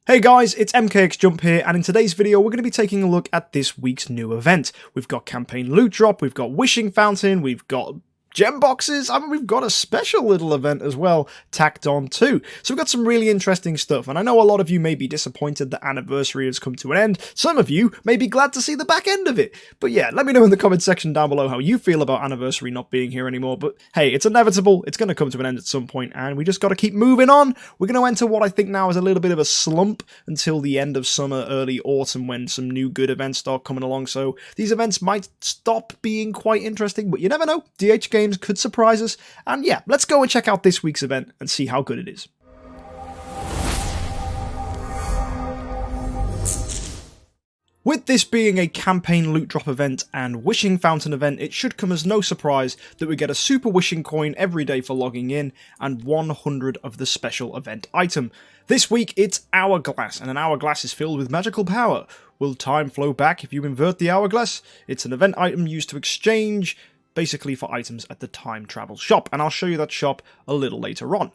Hey guys, it's MKxJUMP here, and in today's video we're going to be taking a look at this week's new event. We've got Campaign Loot Drop, we've got Wishing Fountain, we've got Gemboxes, and we've got a special little event as well tacked on too. So we've got some really interesting stuff, and I know a lot of you may be disappointed that Anniversary has come to an end. Some of you may be glad to see the back end of it. But yeah, let me know in the comment section down below how you feel about Anniversary not being here anymore. But hey, it's inevitable, it's going to come to an end at some point, and we just got to keep moving on. We're going to enter what I think now is a little bit of a slump until the end of summer, early autumn, when some new good events start coming along. So these events might stop being quite interesting, but you never know. DH Games could surprise us, and yeah, let's go and check out this week's event and see how good it is. With this being a campaign loot drop event and Wishing Fountain event, it should come as no surprise that we get a super wishing coin every day for logging in and 100 of the special event item. This week it's Hourglass, and an hourglass is filled with magical power. Will time flow back if you invert the hourglass? It's an event item used to exchange basically for items at the time travel shop, and I'll show you that shop a little later on.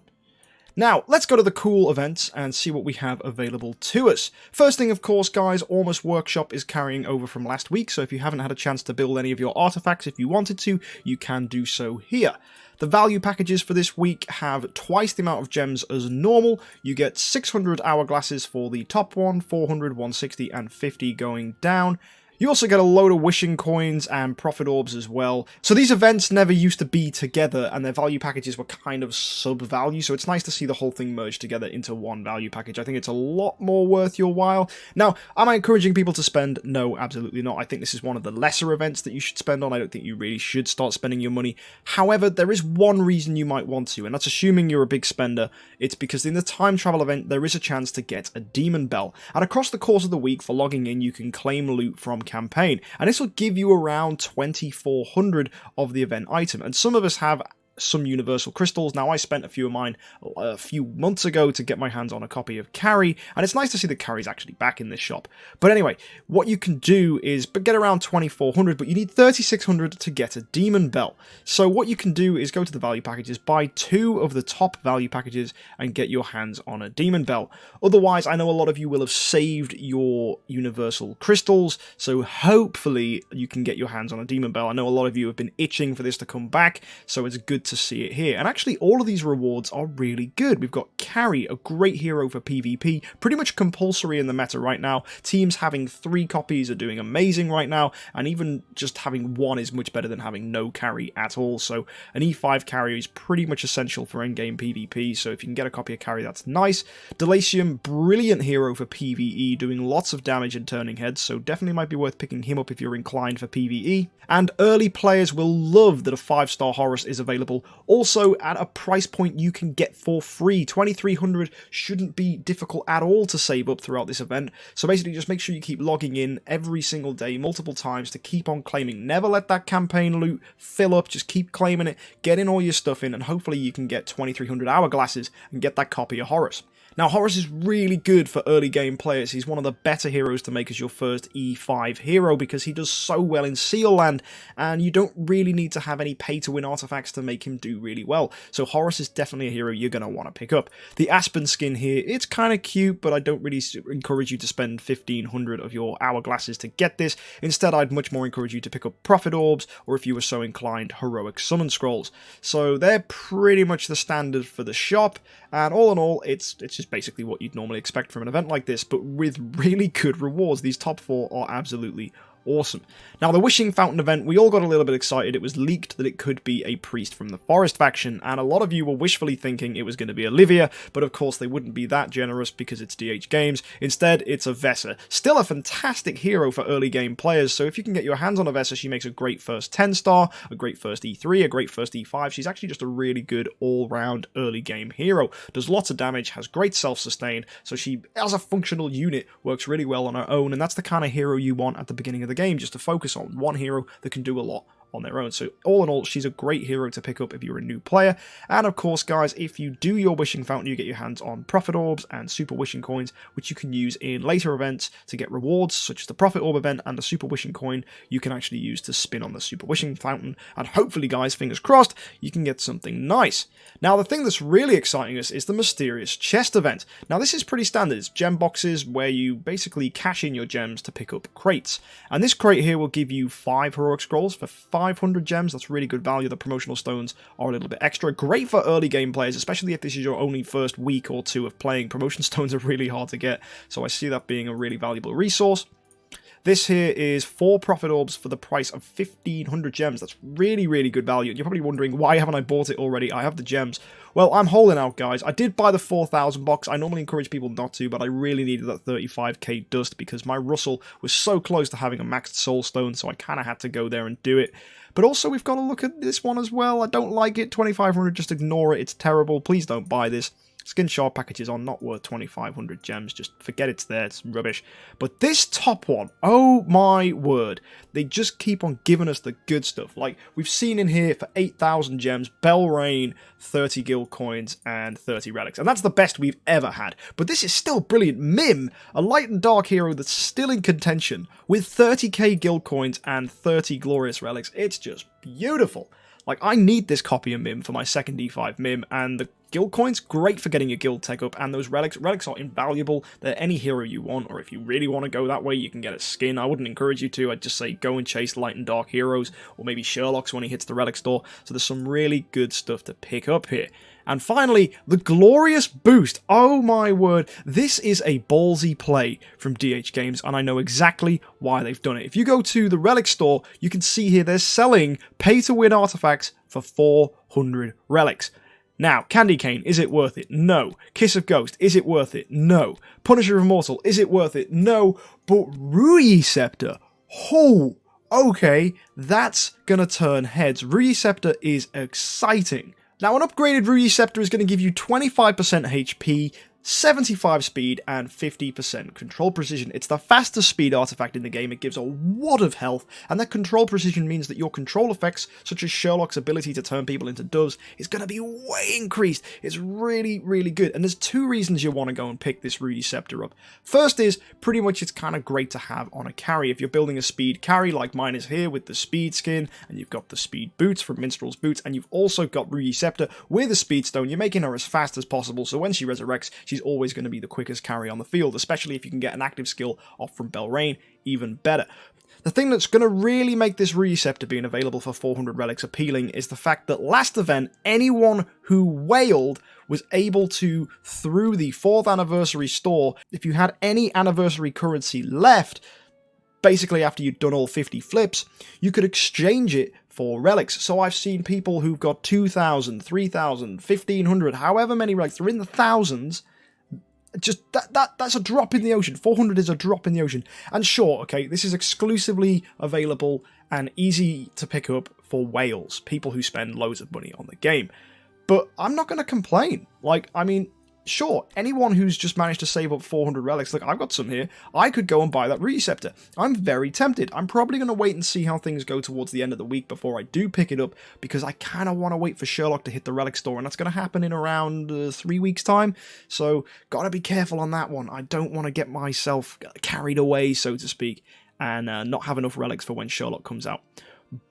Now, let's go to the cool events and see what we have available to us. First thing, of course, guys, Almost Workshop is carrying over from last week, so if you haven't had a chance to build any of your artifacts if you wanted to, you can do so here. The value packages for this week have twice the amount of gems as normal. You get 600 hourglasses for the top one, 400, 160, and 50 going down. You also get a load of wishing coins and profit orbs as well. So these events never used to be together, and their value packages were kind of sub-value, so it's nice to see the whole thing merged together into one value package. I think it's a lot more worth your while. Now, am I encouraging people to spend? No, absolutely not. I think this is one of the lesser events that you should spend on. I don't think you really should start spending your money. However, there is one reason you might want to, and that's assuming you're a big spender. It's because in the time travel event, there is a chance to get a demon bell. And across the course of the week, for logging in, you can claim loot from campaign, and this will give you around 2,400 of the event item, and some of us have some universal crystals. Now, I spent a few of mine a few months ago to get my hands on a copy of Carry, and it's nice to see that Carry's actually back in this shop. But anyway, what you can do is get around 2,400, but you need 3,600 to get a Demon Bell. So what you can do is go to the value packages, buy 2 of the top value packages, and get your hands on a Demon Bell. Otherwise, I know a lot of you will have saved your universal crystals, so hopefully you can get your hands on a Demon Bell. I know a lot of you have been itching for this to come back, so it's good to see it here. And actually, all of these rewards are really good. We've got Carry, a great hero for PvP, pretty much compulsory in the meta right now. Teams having 3 copies are doing amazing right now, and even just having 1 is much better than having no Carry at all. So an E5 Carry is pretty much essential for endgame PvP, so if you can get a copy of Carry, that's nice. Delacium, brilliant hero for PvE, doing lots of damage and turning heads, so definitely might be worth picking him up if you're inclined for PvE. And early players will love that a 5-star Horus is available also at a price point you can get for free. 2,300 shouldn't be difficult at all to save up throughout this event. So basically, just make sure you keep logging in every single day, multiple times, to keep on claiming. Never let that campaign loot fill up. Just keep claiming it, get in all your stuff in, and hopefully you can get 2,300 hourglasses and get that copy of Horus. Now, Horus is really good for early game players. He's one of the better heroes to make as your first E5 hero because he does so well in Seal Land, and you don't really need to have any pay-to-win artifacts to make him do really well. So Horus is definitely a hero you're going to want to pick up. The Aspen skin here, it's kind of cute, but I don't really encourage you to spend 1,500 of your hourglasses to get this. Instead, I'd much more encourage you to pick up Prophet Orbs, or if you were so inclined, Heroic Summon Scrolls. So they're pretty much the standard for the shop, and all in all, it's just basically what you'd normally expect from an event like this, but with really good rewards. These top 4 are absolutely awesome. Now, the Wishing Fountain event, we all got a little bit excited. It was leaked that it could be a priest from the Forest faction, and a lot of you were wishfully thinking it was going to be Olivia, but of course they wouldn't be that generous because it's DH Games. Instead, it's a Vesa. Still a fantastic hero for early game players, so if you can get your hands on a Vesa, she makes a great first 10-star, a great first E3, a great first E5. She's actually just a really good all-round early game hero. Does lots of damage, has great self-sustain, so she, as a functional unit, works really well on her own, and that's the kind of hero you want at the beginning of the game, just to focus on one hero that can do a lot on their own. So all in all, she's a great hero to pick up if you're a new player. And of course, guys, if you do your Wishing Fountain, you get your hands on Profit Orbs and Super Wishing Coins, which you can use in later events to get rewards, such as the Profit Orb event and the Super Wishing Coin you can actually use to spin on the Super Wishing Fountain. And hopefully, guys, fingers crossed, you can get something nice. Now, the thing that's really exciting us is the Mysterious Chest event. Now, this is pretty standard. It's gem boxes where you basically cash in your gems to pick up crates. And this crate here will give you 5 heroic scrolls for 500 gems. That's really good value. The promotional stones are a little bit extra. Great for early game players, especially if this is your only first week or two of playing. Promotion stones are really hard to get, so I see that being a really valuable resource. This here is 4 Profit Orbs for the price of 1,500 gems. That's really, really good value. You're probably wondering, why haven't I bought it already? I have the gems. Well, I'm holding out, guys. I did buy the 4,000 box. I normally encourage people not to, but I really needed that 35k dust because my Russell was so close to having a maxed soul stone, so I kind of had to go there and do it. But also, we've got to look at this one as well. I don't like it. 2,500, just ignore it. It's terrible. Please don't buy this. Skin shard packages are not worth 2,500 gems. Just forget it's there. It's rubbish. But this top one, oh my word. They just keep on giving us the good stuff. Like, we've seen in here for 8,000 gems, Belrain, 30 guild coins, and 30 relics. And that's the best we've ever had. But this is still brilliant. Mim, a light and dark hero that's still in contention, with 30k guild coins and 30 glorious relics. It's just beautiful. Like, I need this copy of Mim for my second D5 Mim, and the guild coins, great for getting your guild tech up, and those relics are invaluable. They're any hero you want, or if you really want to go that way, you can get a skin. I wouldn't encourage you to. I'd just say go and chase light and dark heroes, or maybe Sherlock's when he hits the relic store. So there's some really good stuff to pick up here. And finally, the Glorious Boost. Oh my word, this is a ballsy play from DH Games, and I know exactly why they've done it. If you go to the relic store, you can see here they're selling pay-to-win artifacts for 400 relics. Now, Candy Cane, is it worth it? No. Kiss of Ghost, is it worth it? No. Punisher of Immortal, is it worth it? No. But Ruyi Scepter, oh, okay, that's gonna turn heads. Ruyi Scepter is exciting. Now, an upgraded Ruyi Scepter is going to give you 25% HP, 75 speed, and 50% control precision. It's the fastest speed artifact in the game. It gives a wad of health, and that control precision means that your control effects, such as Sherlock's ability to turn people into doves, is going to be way increased. It's really, really good, and there's 2 reasons you want to go and pick this Ruyi Scepter up. First is, pretty much it's kind of great to have on a carry. If you're building a speed carry, like mine is here with the speed skin, and you've got the speed boots from Minstrel's Boots, and you've also got Ruyi Scepter with a speed stone, you're making her as fast as possible, so when she resurrects, she's always going to be the quickest carry on the field, especially if you can get an active skill off from Belrain, even better. The thing that's going to really make this Ruyi Scepter being available for 400 relics appealing is the fact that last event, anyone who whaled was able to, through the 4th anniversary store, if you had any anniversary currency left, basically after you'd done all 50 flips, you could exchange it for relics. So I've seen people who've got 2,000, 3,000, 1,500, however many relics, they're in the thousands. Just that's a drop in the ocean. 400 is a drop in the ocean. And sure, okay, this is exclusively available and easy to pick up for whales, people who spend loads of money on the game. But I'm not going to complain. Like, I mean, sure, anyone who's just managed to save up 400 relics, look, I've got some here, I could go and buy that Ruyi Scepter. I'm very tempted. I'm probably going to wait and see how things go towards the end of the week before I do pick it up, because I kind of want to wait for Sherlock to hit the relic store, and that's going to happen in around 3 weeks' time, so gotta be careful on that one. I don't want to get myself carried away, so to speak, and not have enough relics for when Sherlock comes out.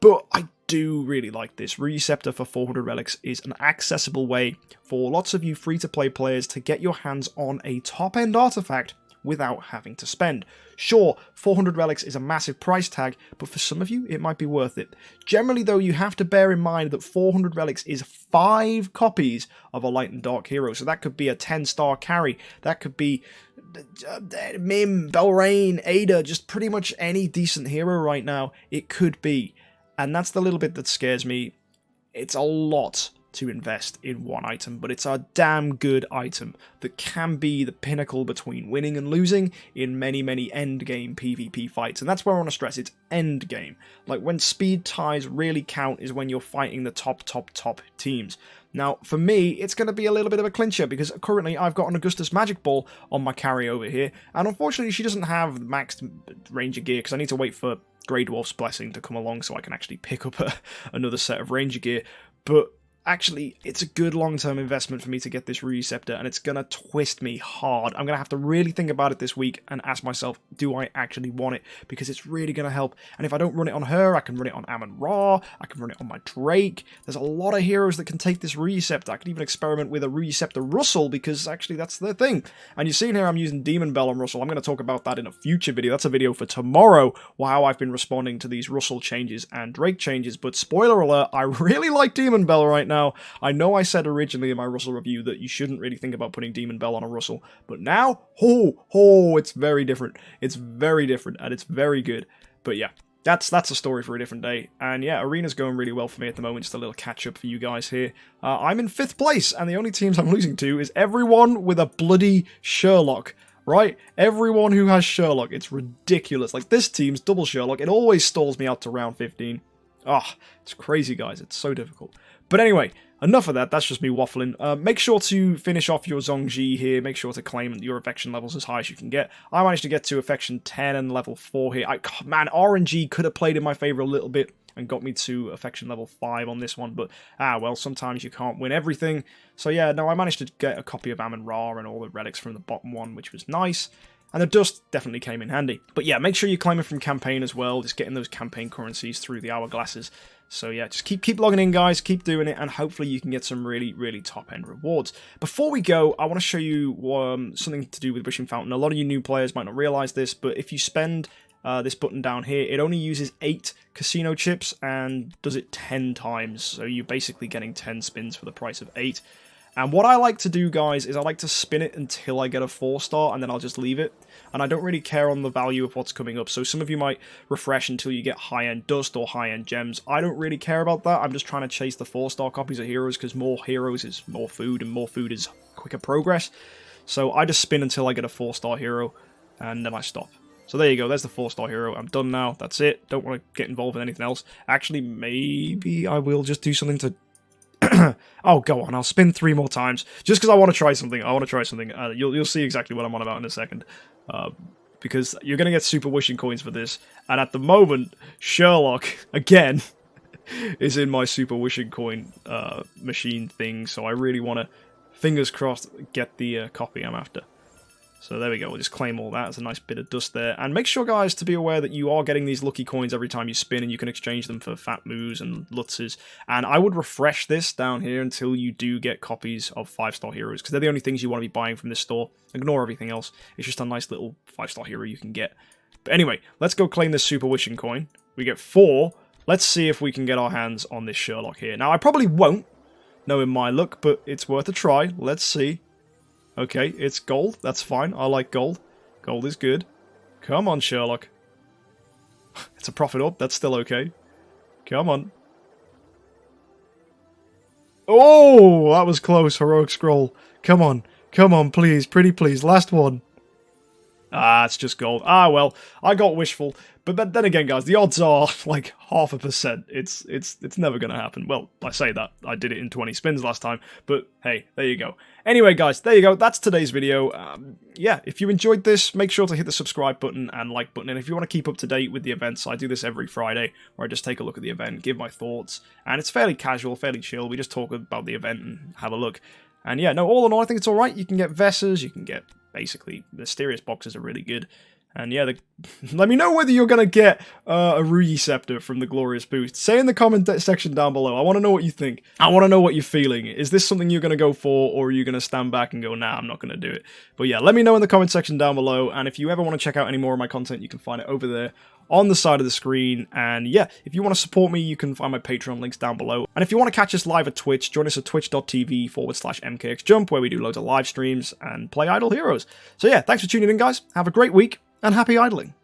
But I do really like this. Ruyi Scepter for 400 relics is an accessible way for lots of you free-to-play players to get your hands on a top-end artifact without having to spend. Sure, 400 relics is a massive price tag, but for some of you, it might be worth it. Generally, though, you have to bear in mind that 400 relics is 5 copies of a light and dark hero, so that could be a 10-star carry, that could be Mim, Belrain, Ada, just pretty much any decent hero right now, it could be. And that's the little bit that scares me. It's a lot to invest in one item, but it's a damn good item that can be the pinnacle between winning and losing in many, many endgame PvP fights. And that's where I want to stress, it's endgame. Like, when speed ties really count is when you're fighting the top teams. Now, for me, it's going to be a little bit of a clincher, because currently I've got an Augustus Magic Ball on my carry over here, and unfortunately she doesn't have maxed Ranger gear, because I need to wait for Grey Dwarf's Blessing to come along so I can actually pick up another set of Ranger gear. But actually, it's a good long-term investment for me to get this Ruyi Scepter, and it's going to twist me hard. I'm going to have to really think about it this week and ask myself, do I actually want it? Because it's really going to help. And if I don't run it on her, I can run it on Amun-Ra, I can run it on my Drake. There's a lot of heroes that can take this Ruyi Scepter. I can even experiment with a Ruyi Scepter Russell, because actually that's the thing. And you've seen here I'm using Demon Bell on Russell. I'm going to talk about that in a future video. That's a video for tomorrow, how I've been responding to these Russell changes and Drake changes. But spoiler alert, I really like Demon Bell right now. I know I said originally in my Russell review that you shouldn't really think about putting Demon Bell on a Russell, but now, it's very different. It's very different, and it's very good. But yeah, that's a story for a different day. And yeah, Arena's going really well for me at the moment. Just a little catch-up for you guys here. I'm in 5th place, and the only teams I'm losing to is everyone with a bloody Sherlock. Right? Everyone who has Sherlock. It's ridiculous. Like, this team's double Sherlock. It always stalls me out to round 15. Ah, it's crazy, guys. It's so difficult. But anyway, enough of that. That's just me waffling. Make sure to finish off your Zhongji here. Make sure to claim your affection levels as high as you can get. I managed to get to affection 10 and level 4 here. Man, RNG could have played in my favor a little bit and got me to affection level 5 on this one. But, well, sometimes you can't win everything. So yeah, no, I managed to get a copy of Amun-Ra and all the relics from the bottom one, which was nice. And the dust definitely came in handy. But yeah, make sure you claim it from campaign as well. Just getting those campaign currencies through the hourglasses. So yeah, just keep logging in, guys. Keep doing it, and hopefully you can get some really, really top-end rewards. Before we go, I want to show you something to do with Wishing Fountain. A lot of you new players might not realize this, but if you spend this button down here, it only uses 8 casino chips and does it 10 times. So you're basically getting 10 spins for the price of 8. And what I like to do, guys, is I like to spin it until I get a 4-star, and then I'll just leave it. And I don't really care on the value of what's coming up. So some of you might refresh until you get high-end dust or high-end gems. I don't really care about that. I'm just trying to chase the 4-star copies of heroes, because more heroes is more food, and more food is quicker progress. So I just spin until I get a 4-star hero, and then I stop. So there you go, there's the 4-star hero. I'm done now, that's it. Don't want to get involved in anything else. Actually, maybe I will just do something to... Oh, go on, I'll spin 3 more times. Just because I want to try something. You'll see exactly what I'm on about in a second. Because you're going to get super wishing coins for this. And at the moment, Sherlock, again, is in my super wishing coin machine thing. So I really want to, fingers crossed, get the copy I'm after. So there we go, we'll just claim all that. It's a nice bit of dust there. And make sure, guys, to be aware that you are getting these lucky coins every time you spin, and you can exchange them for Fat Moos and Lutzes. And I would refresh this down here until you do get copies of 5-star heroes, because they're the only things you want to be buying from this store. Ignore everything else. It's just a nice little 5-star hero you can get. But anyway, let's go claim this super wishing coin. We get 4. Let's see if we can get our hands on this Sherlock here. Now, I probably won't, knowing my luck, but it's worth a try. Let's see. Okay, it's gold. That's fine. I like gold. Gold is good. Come on, Sherlock. It's a profit up. That's still okay. Come on. Oh, that was close. Heroic scroll. Come on. Come on, please. Pretty please. Last one. Ah, it's just gold. Ah, well, I got wishful. But then again, guys, the odds are like 0.5%. It's never going to happen. Well, I say that. I did it in 20 spins last time. But hey, there you go. Anyway, guys, there you go. That's today's video. Yeah, if you enjoyed this, make sure to hit the subscribe button and like button. And if you want to keep up to date with the events, I do this every Friday, where I just take a look at the event, give my thoughts. And it's fairly casual, fairly chill. We just talk about the event and have a look. And yeah, no, all in all, I think it's alright. You can get Vessers, you can get... Basically, the mysterious boxes are really good. And yeah, let me know whether you're going to get a Ruyi Scepter from the Glorious boost. Say in the comment section down below. I want to know what you think. I want to know what you're feeling. Is this something you're going to go for, or are you going to stand back and go, nah, I'm not going to do it? But yeah, let me know in the comment section down below. And if you ever want to check out any more of my content, you can find it over there on the side of the screen. And yeah, if you want to support me, you can find my Patreon links down below. And if you want to catch us live at Twitch, join us at twitch.tv/MKxJUMP, where we do loads of live streams and play idle heroes. So yeah, thanks for tuning in, guys. Have a great week, and happy idling.